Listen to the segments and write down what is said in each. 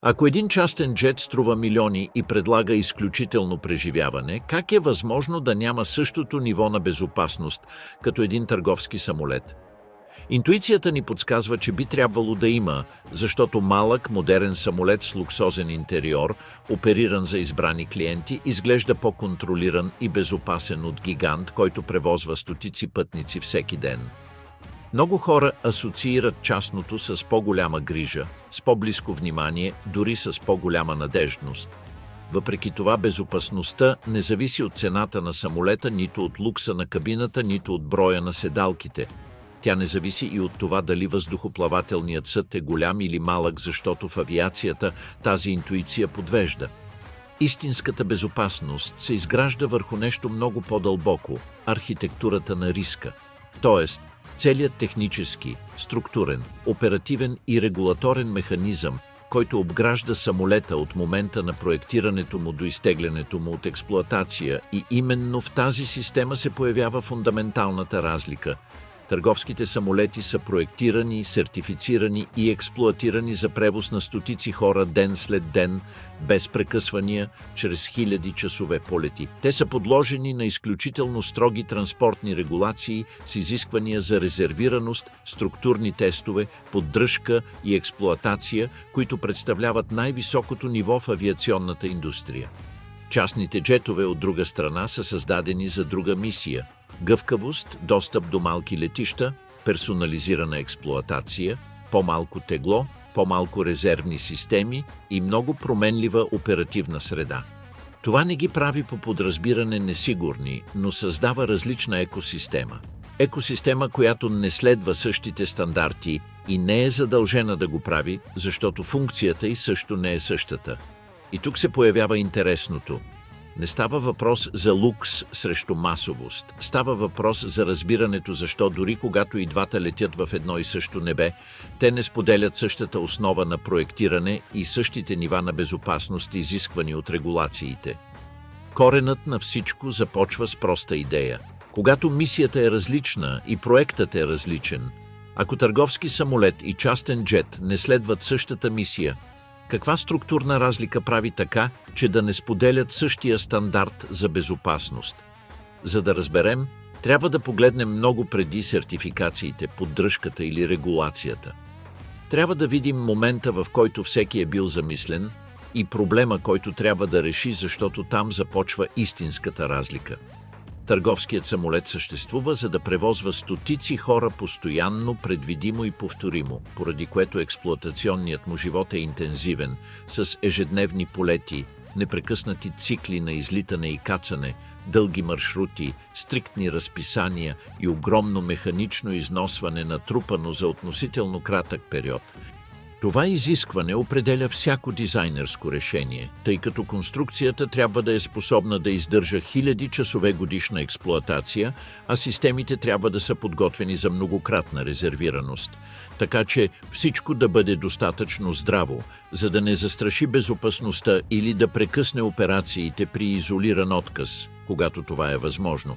Ако един частен джет струва милиони и предлага изключително преживяване, как е възможно да няма същото ниво на безопасност, като един търговски самолет? Интуицията ни подсказва, че би трябвало да има, защото малък, модерен самолет с луксозен интериор, опериран за избрани клиенти, изглежда по-контролиран и безопасен от гигант, който превозва стотици пътници всеки ден. Много хора асоциират частното с по-голяма грижа, с по-близко внимание, дори с по-голяма надеждност. Въпреки това, безопасността не зависи от цената на самолета, нито от лукса на кабината, нито от броя на седалките. Тя не зависи и от това дали въздухоплавателният съд е голям или малък, защото в авиацията тази интуиция подвежда. Истинската безопасност се изгражда върху нещо много по-дълбоко – архитектурата на риска. Тоест, целият технически, структурен, оперативен и регулаторен механизъм, който обгражда самолета от момента на проектирането му до изтеглянето му от експлоатация, и именно в тази система се появява фундаменталната разлика. Търговските самолети са проектирани, сертифицирани и експлоатирани за превоз на стотици хора ден след ден, без прекъсвания, чрез хиляди часове полети. Те са подложени на изключително строги транспортни регулации с изисквания за резервираност, структурни тестове, поддръжка и експлоатация, които представляват най-високото ниво в авиационната индустрия. Частните джетове, от друга страна, са създадени за друга мисия – гъвкавост, достъп до малки летища, персонализирана експлоатация, по-малко тегло, по-малко резервни системи и много променлива оперативна среда. Това не ги прави по подразбиране несигурни, но създава различна екосистема. Екосистема, която не следва същите стандарти и не е задължена да го прави, защото функцията й също не е същата. И тук се появява интересното. Не става въпрос за лукс срещу масовост. Става въпрос за разбирането защо дори когато и двата летят в едно и също небе, те не споделят същата основа на проектиране и същите нива на безопасност, изисквани от регулациите. Коренът на всичко започва с проста идея. Когато мисията е различна и проектът е различен, ако търговски самолет и частен джет не следват същата мисия, каква структурна разлика прави така, че да не споделят същия стандарт за безопасност? За да разберем, трябва да погледнем много преди сертификациите, поддръжката или регулацията. Трябва да видим момента, в който всеки е бил замислен, и проблема, който трябва да реши, защото там започва истинската разлика. Търговският самолет съществува, за да превозва стотици хора постоянно, предвидимо и повторимо, поради което експлоатационният му живот е интензивен, с ежедневни полети, непрекъснати цикли на излитане и кацане, дълги маршрути, стриктни разписания и огромно механично износване, натрупано за относително кратък период. Това изискване определя всяко дизайнерско решение, тъй като конструкцията трябва да е способна да издържа хиляди часове годишна експлоатация, а системите трябва да са подготвени за многократна резервираност, така че всичко да бъде достатъчно здраво, за да не застраши безопасността или да прекъсне операциите при изолиран отказ, когато това е възможно.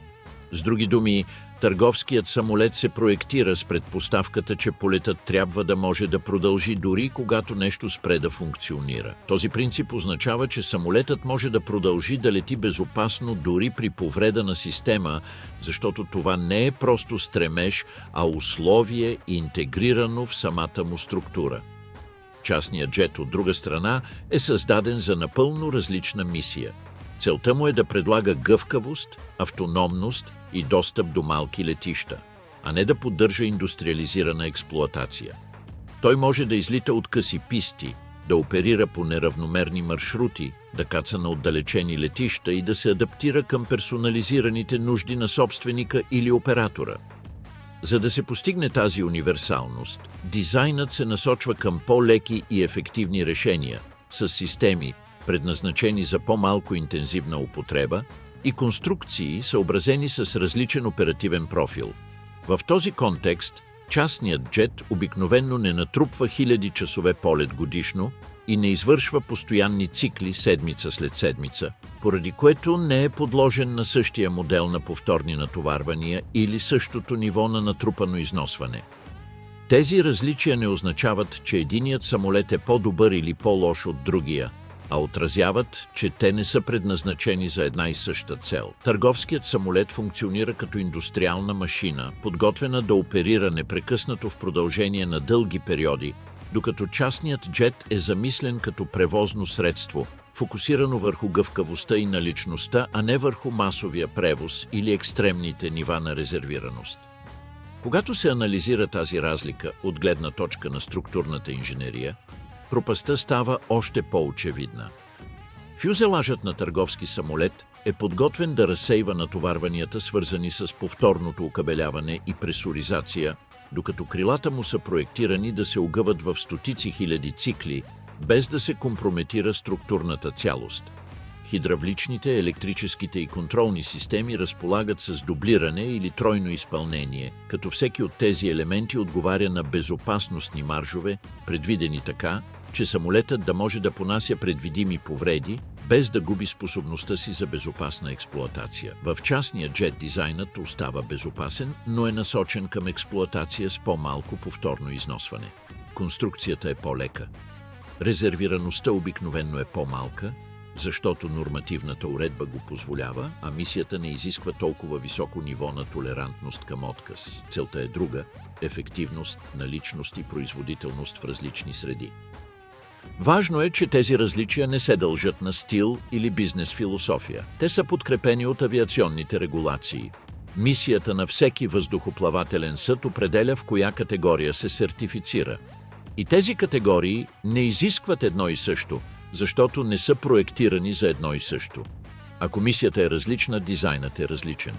С други думи, търговският самолет се проектира с предпоставката, че полетът трябва да може да продължи дори когато нещо спре да функционира. Този принцип означава, че самолетът може да продължи да лети безопасно дори при повреда на система, защото това не е просто стремеж, а условие, интегрирано в самата му структура. Частният джет, от друга страна, е създаден за напълно различна мисия. Целта му е да предлага гъвкавост, автономност и достъп до малки летища, а не да поддържа индустриализирана експлоатация. Той може да излита от къси писти, да оперира по неравномерни маршрути, да каца на отдалечени летища и да се адаптира към персонализираните нужди на собственика или оператора. За да се постигне тази универсалност, дизайнът се насочва към по-леки и ефективни решения с системи, предназначени за по-малко интензивна употреба, и конструкции, съобразени с различен оперативен профил. В този контекст, частният джет обикновено не натрупва хиляди часове полет годишно и не извършва постоянни цикли седмица след седмица, поради което не е подложен на същия модел на повторни натоварвания или същото ниво на натрупано износване. Тези различия не означават, че единият самолет е по-добър или по-лош от другия, а отразяват, че те не са предназначени за една и съща цел. Търговският самолет функционира като индустриална машина, подготвена да оперира непрекъснато в продължение на дълги периоди, докато частният джет е замислен като превозно средство, фокусирано върху гъвкавостта и наличността, а не върху масовия превоз или екстремните нива на резервираност. Когато се анализира тази разлика от гледна точка на структурната инженерия, пропастта става още по-очевидна. Фюзелажът на търговски самолет е подготвен да разсейва натоварванията, свързани с повторното окабеляване и пресоризация, докато крилата му са проектирани да се огъват в стотици хиляди цикли, без да се компрометира структурната цялост. Хидравличните, електрическите и контролни системи разполагат с дублиране или тройно изпълнение, като всеки от тези елементи отговаря на безопасностни маржове, предвидени така, че самолетът да може да понася предвидими повреди, без да губи способността си за безопасна експлоатация. В частния джет дизайнът остава безопасен, но е насочен към експлоатация с по-малко повторно износване. Конструкцията е по-лека. Резервираността обикновено е по-малка, защото нормативната уредба го позволява, а мисията не изисква толкова високо ниво на толерантност към отказ. Целта е друга – ефективност, наличност и производителност в различни среди. Важно е, че тези различия не се дължат на стил или бизнес философия. Те са подкрепени от авиационните регулации. Мисията на всеки въздухоплавателен съд определя в коя категория се сертифицира. И тези категории не изискват едно и също, защото не са проектирани за едно и също. Ако мисията е различна, дизайнът е различен.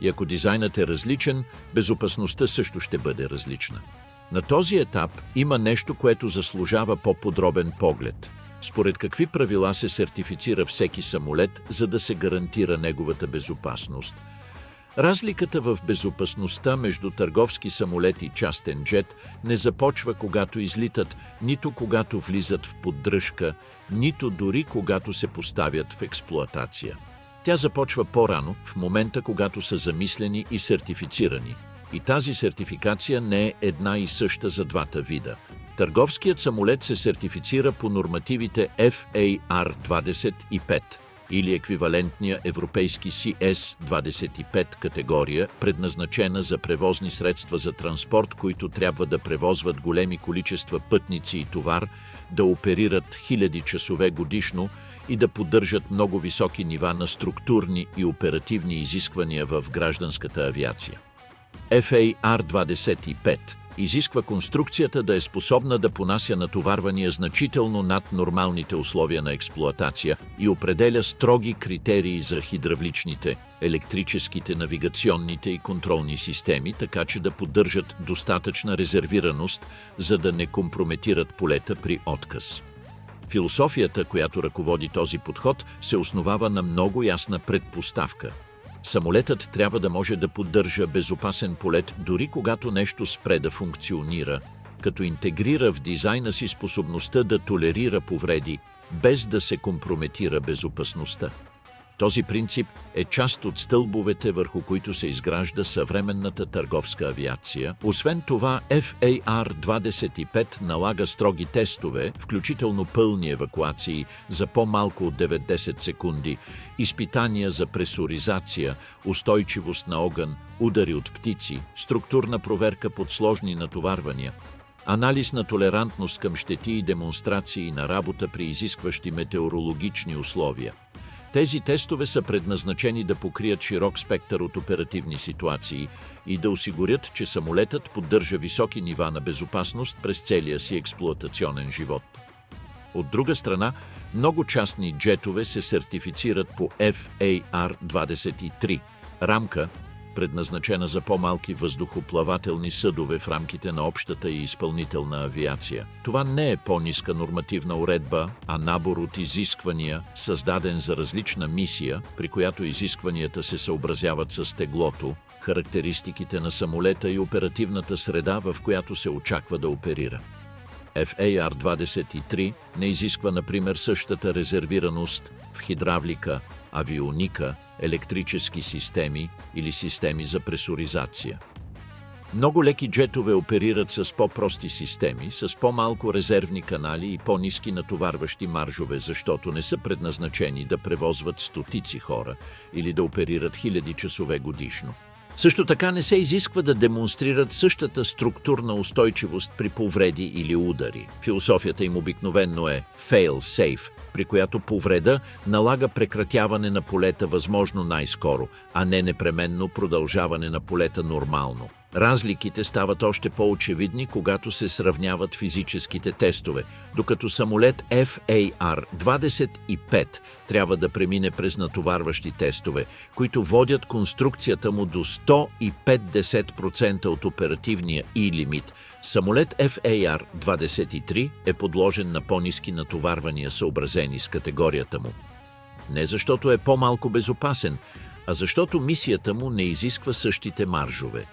И ако дизайнът е различен, безопасността също ще бъде различна. На този етап има нещо, което заслужава по-подробен поглед. Според какви правила се сертифицира всеки самолет, за да се гарантира неговата безопасност? Разликата в безопасността между търговски самолет и частен джет не започва когато излитат, нито когато влизат в поддръжка, нито дори когато се поставят в експлоатация. Тя започва по-рано, в момента когато са замислени и сертифицирани. И тази сертификация не е една и съща за двата вида. Търговският самолет се сертифицира по нормативите FAR-25 или еквивалентния европейски CS-25 категория, предназначена за превозни средства за транспорт, които трябва да превозват големи количества пътници и товар, да оперират хиляди часове годишно и да поддържат много високи нива на структурни и оперативни изисквания в гражданската авиация. FAR-25 изисква конструкцията да е способна да понася натоварвания значително над нормалните условия на експлоатация и определя строги критерии за хидравличните, електрическите, навигационните и контролни системи, така че да поддържат достатъчна резервираност, за да не компрометират полета при отказ. Философията, която ръководи този подход, се основава на много ясна предпоставка. Самолетът трябва да може да поддържа безопасен полет, дори когато нещо спре да функционира, като интегрира в дизайна си способността да толерира повреди, без да се компрометира безопасността. Този принцип е част от стълбовете, върху които се изгражда съвременната търговска авиация. Освен това, FAR-25 налага строги тестове, включително пълни евакуации за по-малко от 90 секунди, изпитания за пресоризация, устойчивост на огън, удари от птици, структурна проверка под сложни натоварвания, анализ на толерантност към щети и демонстрации на работа при изискващи метеорологични условия. Тези тестове са предназначени да покрият широк спектър от оперативни ситуации и да осигурят, че самолетът поддържа високи нива на безопасност през целия си експлоатационен живот. От друга страна, много частни джетове се сертифицират по FAR-23 – рамка, предназначена за по-малки въздухоплавателни съдове в рамките на общата и изпълнителна авиация. Това не е по-ниска нормативна уредба, а набор от изисквания, създаден за различна мисия, при която изискванията се съобразяват с теглото, характеристиките на самолета и оперативната среда, в която се очаква да оперира. FAR-23 не изисква, например, същата резервираност в хидравлика, авионика, електрически системи или системи за пресоризация. Много леки джетове оперират с по-прости системи, с по-малко резервни канали и по-ниски натоварващи маржове, защото не са предназначени да превозват стотици хора или да оперират хиляди часове годишно. Също така не се изисква да демонстрират същата структурна устойчивост при повреди или удари. Философията им обикновенно е fail-safe, при която повреда налага прекратяване на полета възможно най-скоро, а не непременно продължаване на полета нормално. Разликите стават още по-очевидни, когато се сравняват физическите тестове, докато самолет FAR-25 трябва да премине през натоварващи тестове, които водят конструкцията му до 150% от оперативния лимит. Самолет FAR-23 е подложен на по-ниски натоварвания, съобразени с категорията му. Не защото е по-малко безопасен, а защото мисията му не изисква същите маржове.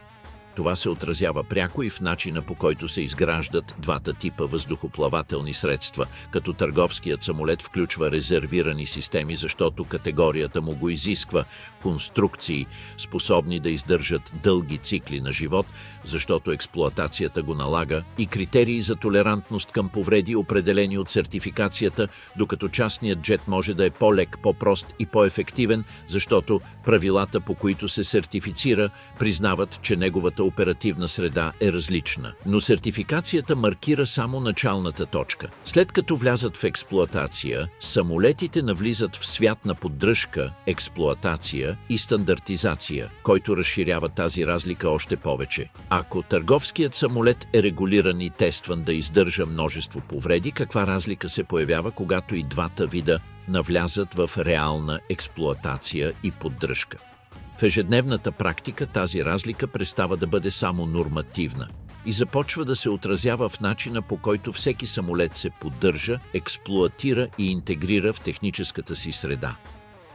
Това се отразява пряко и в начина, по който се изграждат двата типа въздухоплавателни средства, като търговският самолет включва резервирани системи, защото категорията му го изисква, конструкции, способни да издържат дълги цикли на живот, защото експлоатацията го налага, и критерии за толерантност към повреди, определени от сертификацията, докато частният джет може да е по-лек, по-прост и по-ефективен, защото правилата, по които се сертифицира, признават, че неговата оперативна среда е различна. Но сертификацията маркира само началната точка. След като влязат в експлоатация, самолетите навлизат в свят на поддръжка, експлоатация и стандартизация, който разширява тази разлика още повече. Ако търговският самолет е регулиран и тестван да издържа множество повреди, каква разлика се появява, когато и двата вида навлязат в реална експлоатация и поддръжка? В ежедневната практика тази разлика престава да бъде само нормативна и започва да се отразява в начина, по който всеки самолет се поддържа, експлоатира и интегрира в техническата си среда.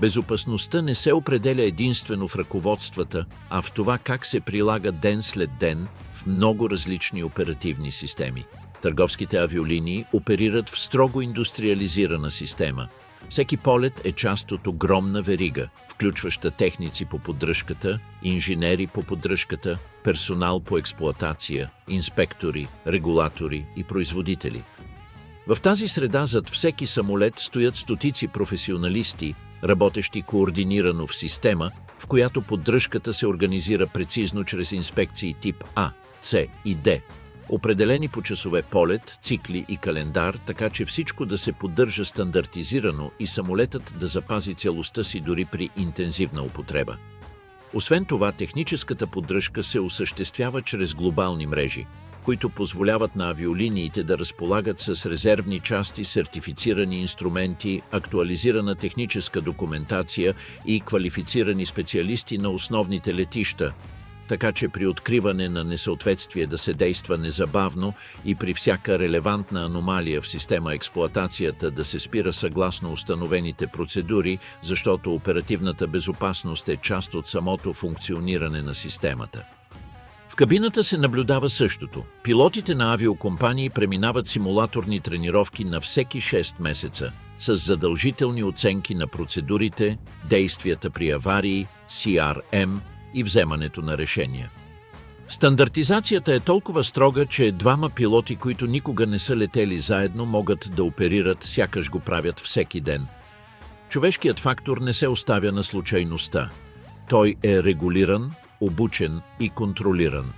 Безопасността не се определя единствено в ръководствата, а в това как се прилага ден след ден в много различни оперативни системи. Търговските авиолинии оперират в строго индустриализирана система. Всеки полет е част от огромна верига, включваща техници по поддръжката, инженери по поддръжката, персонал по експлоатация, инспектори, регулатори и производители. В тази среда зад всеки самолет стоят стотици професионалисти, работещи координирано в система, в която поддръжката се организира прецизно чрез инспекции тип А, С и Д, определени по часове полет, цикли и календар, така че всичко да се поддържа стандартизирано и самолетът да запази целостта си дори при интензивна употреба. Освен това, техническата поддръжка се осъществява чрез глобални мрежи, които позволяват на авиолиниите да разполагат с резервни части, сертифицирани инструменти, актуализирана техническа документация и квалифицирани специалисти на основните летища, така че при откриване на несъответствие да се действа незабавно и при всяка релевантна аномалия в система експлоатацията да се спира съгласно установените процедури, защото оперативната безопасност е част от самото функциониране на системата. В кабината се наблюдава същото. Пилотите на авиокомпании преминават симулаторни тренировки на всеки 6 месеца с задължителни оценки на процедурите, действията при аварии, CRM и вземането на решения. Стандартизацията е толкова строга, че двама пилоти, които никога не са летели заедно, могат да оперират, сякаш го правят всеки ден. Човешкият фактор не се оставя на случайността. Той е регулиран, обучен и контролиран.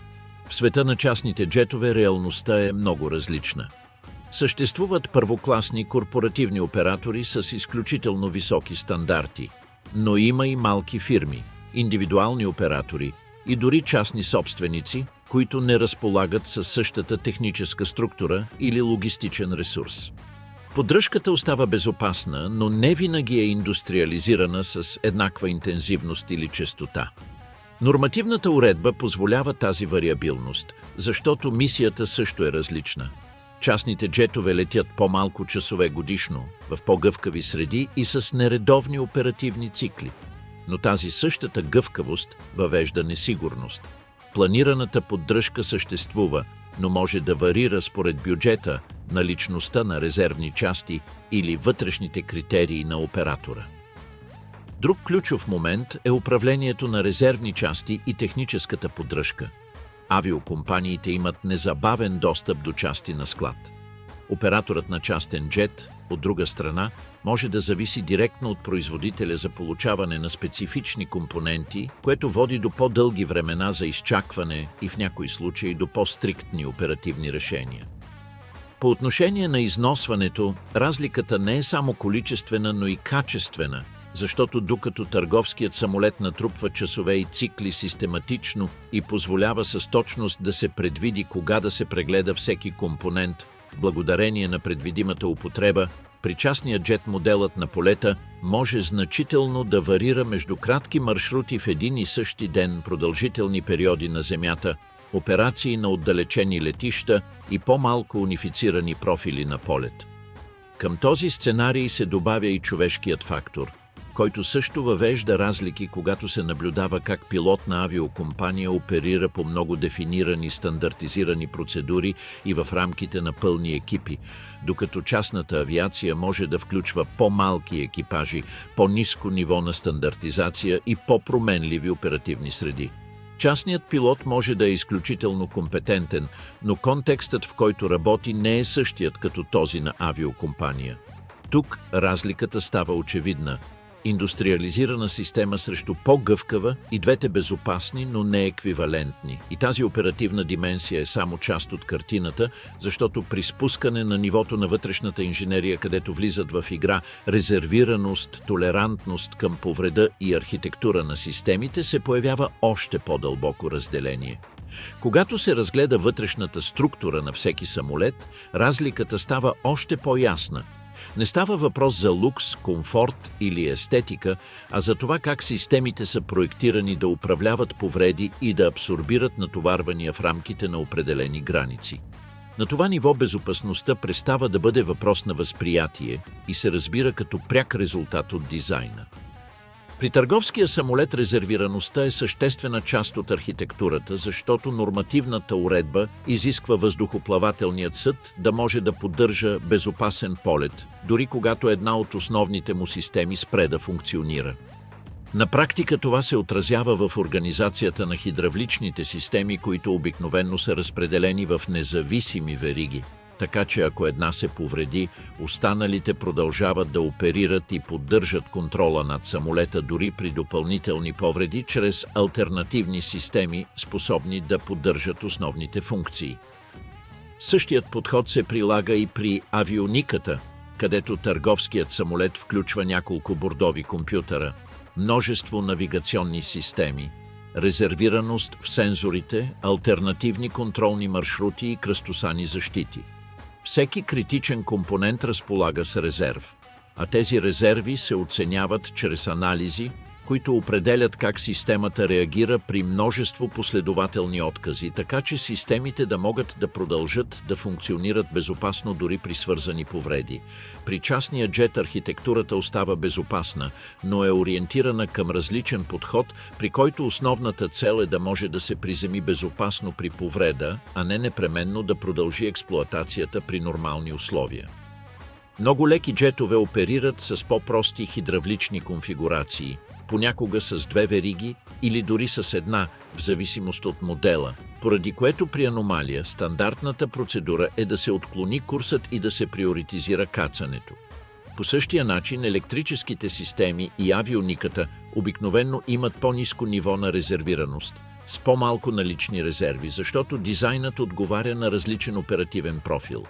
В света на частните джетове реалността е много различна. Съществуват първокласни корпоративни оператори с изключително високи стандарти, но има и малки фирми, индивидуални оператори и дори частни собственици, които не разполагат със същата техническа структура или логистичен ресурс. Поддръжката остава безопасна, но не винаги е индустриализирана с еднаква интензивност или честота. Нормативната уредба позволява тази вариабилност, защото мисията също е различна. Частните джетове летят по-малко часове годишно, в по-гъвкави среди и с нередовни оперативни цикли. Но тази същата гъвкавост въвежда несигурност. Планираната поддръжка съществува, но може да варира според бюджета, наличността на резервни части или вътрешните критерии на оператора. Друг ключов момент е управлението на резервни части и техническата поддръжка. Авиокомпаниите имат незабавен достъп до части на склад. Операторът на частен джет, от друга страна, може да зависи директно от производителя за получаване на специфични компоненти, което води до по-дълги времена за изчакване и в някои случаи до по-стриктни оперативни решения. По отношение на износването, разликата не е само количествена, но и качествена, защото докато търговският самолет натрупва часове и цикли систематично и позволява с точност да се предвиди кога да се прегледа всеки компонент, благодарение на предвидимата употреба, при частния джет моделът на полета може значително да варира между кратки маршрути в един и същи ден, продължителни периоди на Земята, операции на отдалечени летища и по-малко унифицирани профили на полет. Към този сценарий се добавя и човешкият фактор, който също въвежда разлики, когато се наблюдава как пилот на авиокомпания оперира по много дефинирани, стандартизирани процедури и в рамките на пълни екипи, докато частната авиация може да включва по-малки екипажи, по-ниско ниво на стандартизация и по-променливи оперативни среди. Частният пилот може да е изключително компетентен, но контекстът, в който работи, не е същият като този на авиокомпания. Тук разликата става очевидна. Индустриализирана система срещу по-гъвкава, и двете безопасни, но не еквивалентни. И тази оперативна дименсия е само част от картината, защото при спускане на нивото на вътрешната инженерия, където влизат в игра резервираност, толерантност към повреда и архитектура на системите, се появява още по-дълбоко разделение. Когато се разгледа вътрешната структура на всеки самолет, разликата става още по-ясна. Не става въпрос за лукс, комфорт или естетика, а за това как системите са проектирани да управляват повреди и да абсорбират натоварвания в рамките на определени граници. На това ниво безопасността престава да бъде въпрос на възприятие и се разбира като пряк резултат от дизайна. При търговския самолет резервираността е съществена част от архитектурата, защото нормативната уредба изисква въздухоплавателният съд да може да поддържа безопасен полет, дори когато една от основните му системи спре да функционира. На практика това се отразява в организацията на хидравличните системи, които обикновено са разпределени в независими вериги. Така че ако една се повреди, останалите продължават да оперират и поддържат контрола над самолета дори при допълнителни повреди, чрез алтернативни системи, способни да поддържат основните функции. Същият подход се прилага и при авиониката, където търговският самолет включва няколко бордови компютъра, множество навигационни системи, резервираност в сензорите, алтернативни контролни маршрути и кръстосани защити. Всеки критичен компонент разполага с резерв, а тези резерви се оценяват чрез анализи, които определят как системата реагира при множество последователни откази, така че системите да могат да продължат да функционират безопасно дори при свързани повреди. При частния джет архитектурата остава безопасна, но е ориентирана към различен подход, при който основната цел е да може да се приземи безопасно при повреда, а не непременно да продължи експлоатацията при нормални условия. Много леки джетове оперират с по-прости хидравлични конфигурации, понякога с две вериги или дори с една, в зависимост от модела, поради което при аномалия стандартната процедура е да се отклони курсът и да се приоритизира кацането. По същия начин електрическите системи и авиониката обикновено имат по-ниско ниво на резервираност, с по-малко налични резерви, защото дизайнът отговаря на различен оперативен профил.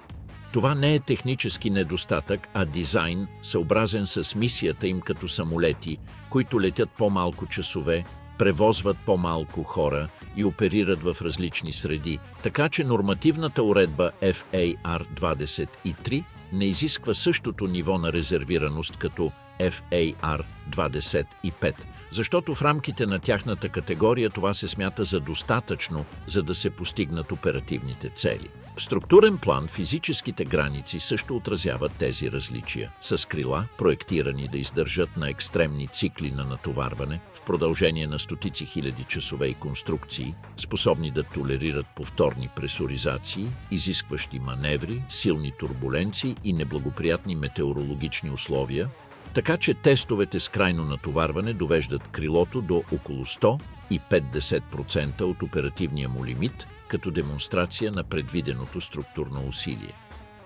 Това не е технически недостатък, а дизайн, съобразен с мисията им като самолети, които летят по-малко часове, превозват по-малко хора и оперират в различни среди, така че нормативната уредба FAR-23 не изисква същото ниво на резервираност като FAR-25, защото в рамките на тяхната категория това се смята за достатъчно, за да се постигнат оперативните цели. В структурен план физическите граници също отразяват тези различия, с крила, проектирани да издържат на екстремни цикли на натоварване в продължение на стотици хиляди часове и конструкции, способни да толерират повторни пресоризации, изискващи маневри, силни турбуленции и неблагоприятни метеорологични условия, Така че тестовете с крайно натоварване довеждат крилото до около 150% от оперативния му лимит, като демонстрация на предвиденото структурно усилие.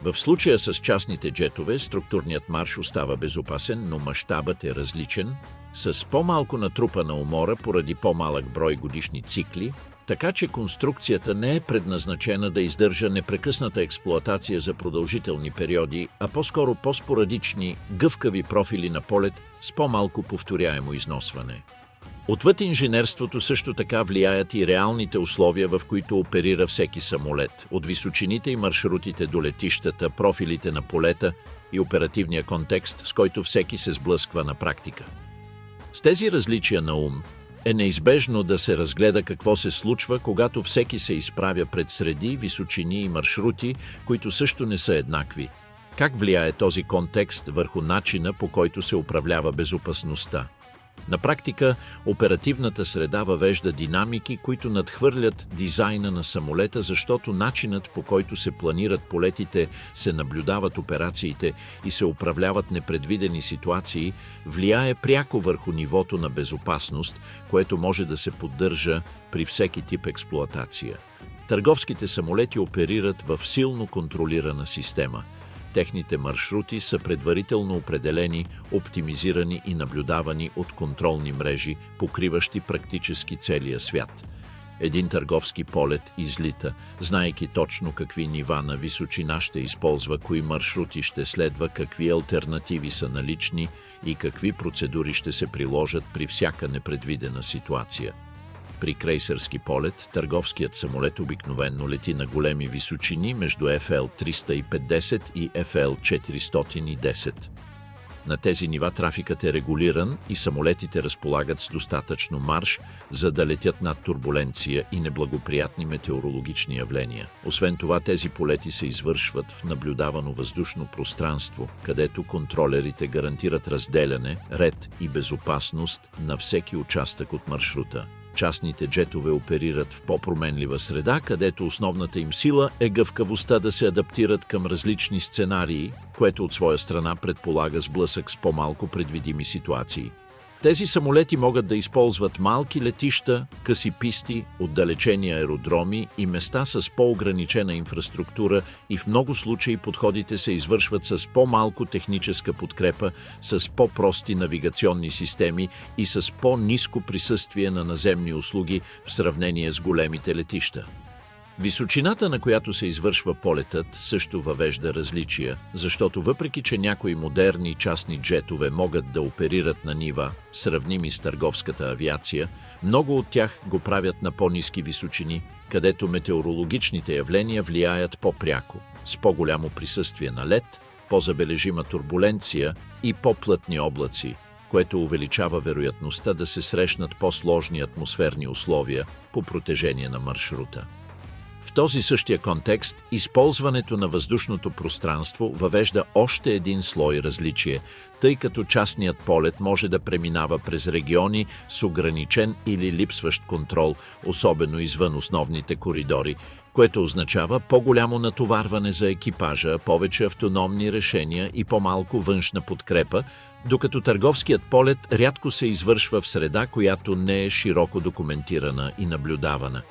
В случая с частните джетове структурният марш остава безопасен, но мащабът е различен, с по-малко натрупана умора поради по-малък брой годишни цикли, така че конструкцията не е предназначена да издържа непрекъсната експлоатация за продължителни периоди, а по-скоро по-спорадични, гъвкави профили на полет с по-малко повторяемо износване. Отвъд инженерството също така влияят и реалните условия, в които оперира всеки самолет, от височините и маршрутите до летищата, профилите на полета и оперативния контекст, с който всеки се сблъсква на практика. С тези различия на ум е неизбежно да се разгледа какво се случва, когато всеки се изправя пред среди, височини и маршрути, които също не са еднакви. Как влияе този контекст върху начина, по който се управлява безопасността? На практика, оперативната среда въвежда динамики, които надхвърлят дизайна на самолета, защото начинът, по който се планират полетите, се наблюдават операциите и се управляват непредвидени ситуации, влияе пряко върху нивото на безопасност, което може да се поддържа при всеки тип експлоатация. Търговските самолети оперират в силно контролирана система. Техните маршрути са предварително определени, оптимизирани и наблюдавани от контролни мрежи, покриващи практически целия свят. Един търговски полет излита, знаейки точно какви нива на височина ще използва, кои маршрути ще следва, какви алтернативи са налични и какви процедури ще се приложат при всяка непредвидена ситуация. При крейсерски полет, търговският самолет обикновено лети на големи височини между FL-350 и FL-410. На тези нива трафикът е регулиран и самолетите разполагат с достатъчно марш, за да летят над турбуленция и неблагоприятни метеорологични явления. Освен това, тези полети се извършват в наблюдавано въздушно пространство, където контролерите гарантират разделяне, ред и безопасност на всеки участък от маршрута. Частните джетове оперират в по-променлива среда, където основната им сила е гъвкавостта да се адаптират към различни сценарии, което от своя страна предполага сблъсък с по-малко предвидими ситуации. Тези самолети могат да използват малки летища, къси писти, отдалечени аеродроми и места с по-ограничена инфраструктура и в много случаи подходите се извършват с по-малко техническа подкрепа, с по-прости навигационни системи и с по-ниско присъствие на наземни услуги в сравнение с големите летища. Височината, на която се извършва полетът, също въвежда различия, защото въпреки че някои модерни частни джетове могат да оперират на нива, сравними с търговската авиация, много от тях го правят на по-ниски височини, където метеорологичните явления влияят по-пряко, с по-голямо присъствие на лед, по-забележима турбуленция и по-плътни облаци, което увеличава вероятността да се срещнат по-сложни атмосферни условия по протежение на маршрута. В този същия контекст, използването на въздушното пространство въвежда още един слой различие, тъй като частният полет може да преминава през региони с ограничен или липсващ контрол, особено извън основните коридори, което означава по-голямо натоварване за екипажа, повече автономни решения и по-малко външна подкрепа, докато търговският полет рядко се извършва в среда, която не е широко документирана и наблюдавана.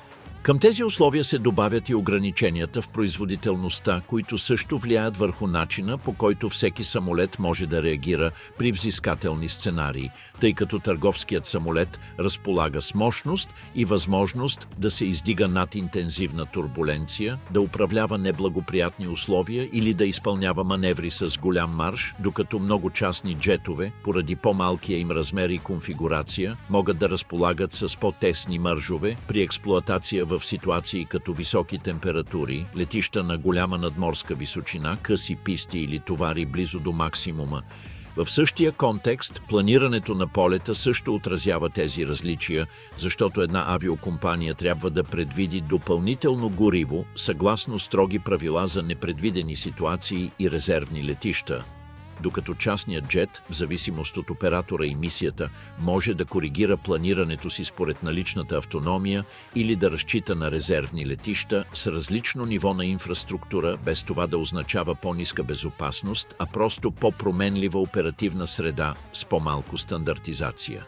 Към тези условия се добавят и ограниченията в производителността, които също влияят върху начина, по който всеки самолет може да реагира при взискателни сценарии, тъй като търговският самолет разполага с мощност и възможност да се издига над интензивна турбуленция, да управлява неблагоприятни условия или да изпълнява маневри с голям марш, докато много частни джетове, поради по-малкия им размер и конфигурация, могат да разполагат с по-тесни мържове при експлоатация в ситуации като високи температури, летища на голяма надморска височина, къси писти или товари близо до максимума. В същия контекст, планирането на полета също отразява тези различия, защото една авиокомпания трябва да предвиди допълнително гориво, съгласно строги правила за непредвидени ситуации и резервни летища. докато частният джет, в зависимост от оператора и мисията, може да коригира планирането си според наличната автономия или да разчита на резервни летища с различно ниво на инфраструктура, без това да означава по-ниска безопасност, а просто по-променлива оперативна среда с по-малко стандартизация.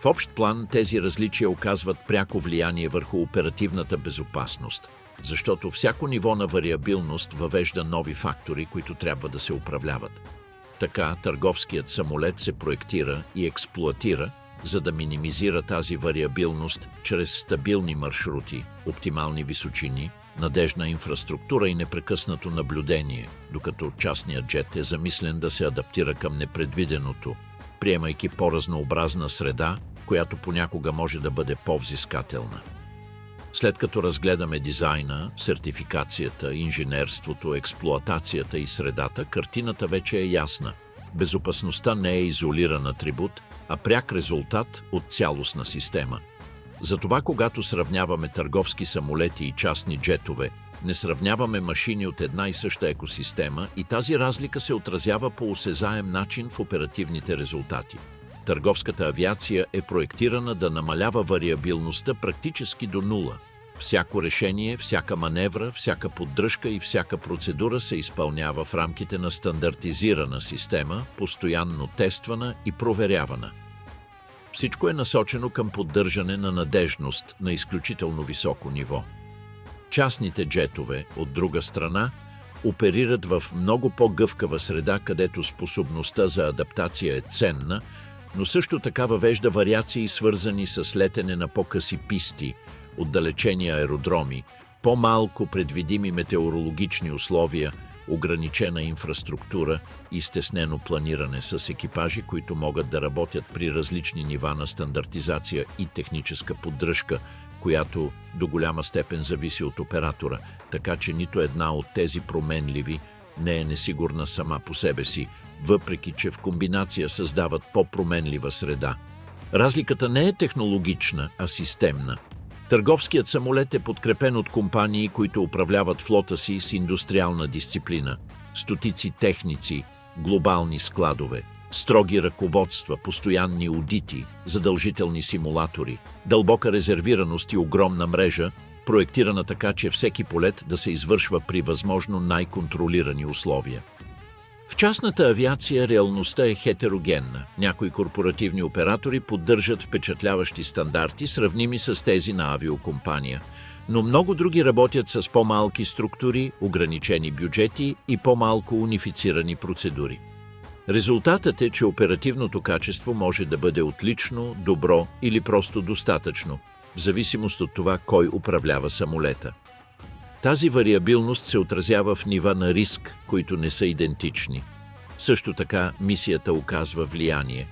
В общ план тези различия оказват пряко влияние върху оперативната безопасност, защото всяко ниво на вариабилност въвежда нови фактори, които трябва да се управляват. Така, търговският самолет се проектира и експлоатира, за да минимизира тази вариабилност чрез стабилни маршрути, оптимални височини, надежна инфраструктура и непрекъснато наблюдение, докато частният джет е замислен да се адаптира към непредвиденото, приемайки по-разнообразна среда, която понякога може да бъде по-взискателна. След като разгледаме дизайна, сертификацията, инженерството, експлоатацията и средата, картината вече е ясна. Безопасността не е изолиран атрибут, а пряк резултат от цялостна система. Затова, когато сравняваме търговски самолети и частни джетове, не сравняваме машини от една и съща екосистема и тази разлика се отразява по осезаем начин в оперативните резултати. Търговската авиация е проектирана да намалява вариабилността практически до нула. Всяко решение, всяка маневра, всяка поддръжка и всяка процедура се изпълнява в рамките на стандартизирана система, постоянно тествана и проверявана. Всичко е насочено към поддържане на надежност на изключително високо ниво. Частните джетове, от друга страна, оперират в много по-гъвкава среда, където способността за адаптация е ценна, но също така въвежда вариации, свързани с летене на по-къси писти, отдалечени аеродроми, по-малко предвидими метеорологични условия, ограничена инфраструктура и стеснено планиране с екипажи, които могат да работят при различни нива на стандартизация и техническа поддръжка, която до голяма степен зависи от оператора, така че нито една от тези променливи не е несигурна сама по себе си, въпреки че в комбинация създават по-променлива среда. Разликата не е технологична, а системна. Търговският самолет е подкрепен от компании, които управляват флота си с индустриална дисциплина, стотици техници, глобални складове, строги ръководства, постоянни одити, задължителни симулатори, дълбока резервираност и огромна мрежа, проектирана така, че всеки полет да се извършва при възможно най-контролирани условия. В частната авиация реалността е хетерогенна. Някои корпоративни оператори поддържат впечатляващи стандарти, сравними с тези на авиокомпания, но много други работят с по-малки структури, ограничени бюджети и по-малко унифицирани процедури. Резултатът е, че оперативното качество може да бъде отлично, добро или просто достатъчно, в зависимост от това кой управлява самолета. Тази вариабилност се отразява в нива на риск, които не са идентични. Също така мисията оказва влияние.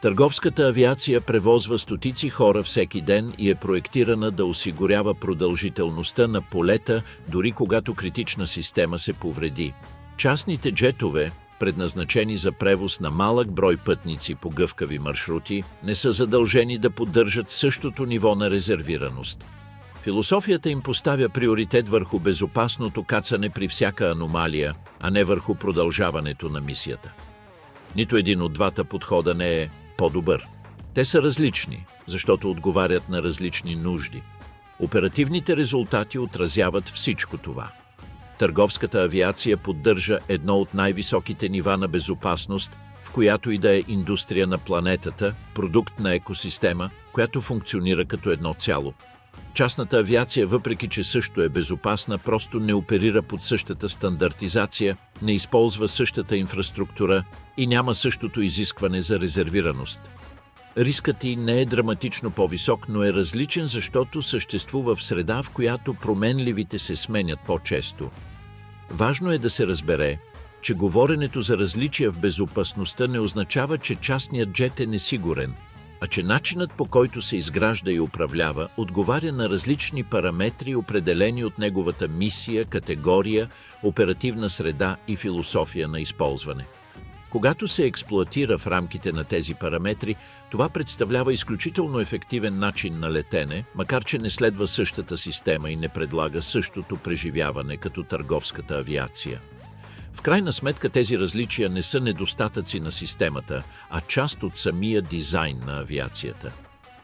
Търговската авиация превозва стотици хора всеки ден и е проектирана да осигурява продължителността на полета, дори когато критична система се повреди. Частните джетове, предназначени за превоз на малък брой пътници по гъвкави маршрути, не са задължени да поддържат същото ниво на резервираност. Философията им поставя приоритет върху безопасното кацане при всяка аномалия, а не върху продължаването на мисията. Нито един от двата подхода не е по-добър. Те са различни, защото отговарят на различни нужди. Оперативните резултати отразяват всичко това. Търговската авиация поддържа едно от най-високите нива на безопасност, в която и да е индустрия на планетата, продукт на екосистема, която функционира като едно цяло. Частната авиация, въпреки че също е безопасна, просто не оперира под същата стандартизация, не използва същата инфраструктура и няма същото изискване за резервираност. Рискът ѝ не е драматично по-висок, но е различен, защото съществува в среда, в която променливите се сменят по-често. Важно е да се разбере, че говоренето за различия в безопасността не означава, че частният джет е несигурен, а че начинът, по който се изгражда и управлява, отговаря на различни параметри, определени от неговата мисия, категория, оперативна среда и философия на използване. Когато се експлоатира в рамките на тези параметри, това представлява изключително ефективен начин на летене, макар че не следва същата система и не предлага същото преживяване като търговската авиация. В крайна сметка тези различия не са недостатъци на системата, а част от самия дизайн на авиацията.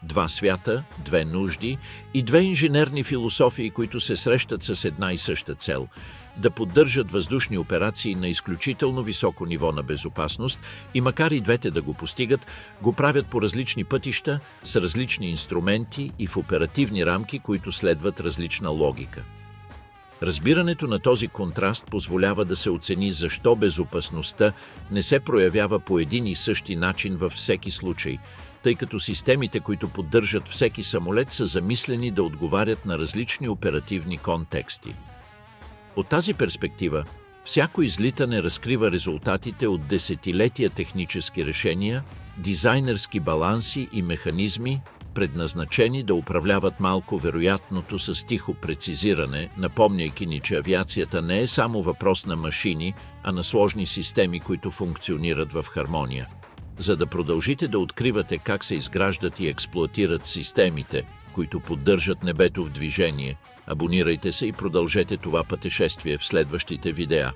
Два свята, две нужди и две инженерни философии, които се срещат с една и съща цел – да поддържат въздушни операции на изключително високо ниво на безопасност и макар и двете да го постигат, го правят по различни пътища, с различни инструменти и в оперативни рамки, които следват различна логика. Разбирането на този контраст позволява да се оцени защо безопасността не се проявява по един и същи начин във всеки случай, тъй като системите, които поддържат всеки самолет, са замислени да отговарят на различни оперативни контексти. От тази перспектива, всяко излитане разкрива резултатите от десетилетия технически решения, дизайнерски баланси и механизми, предназначени да управляват малко вероятното с тихо прецизиране, напомняйки ни, че авиацията не е само въпрос на машини, а на сложни системи, които функционират в хармония. За да продължите да откривате как се изграждат и експлоатират системите, които поддържат небето в движение, абонирайте се и продължете това пътешествие в следващите видеа.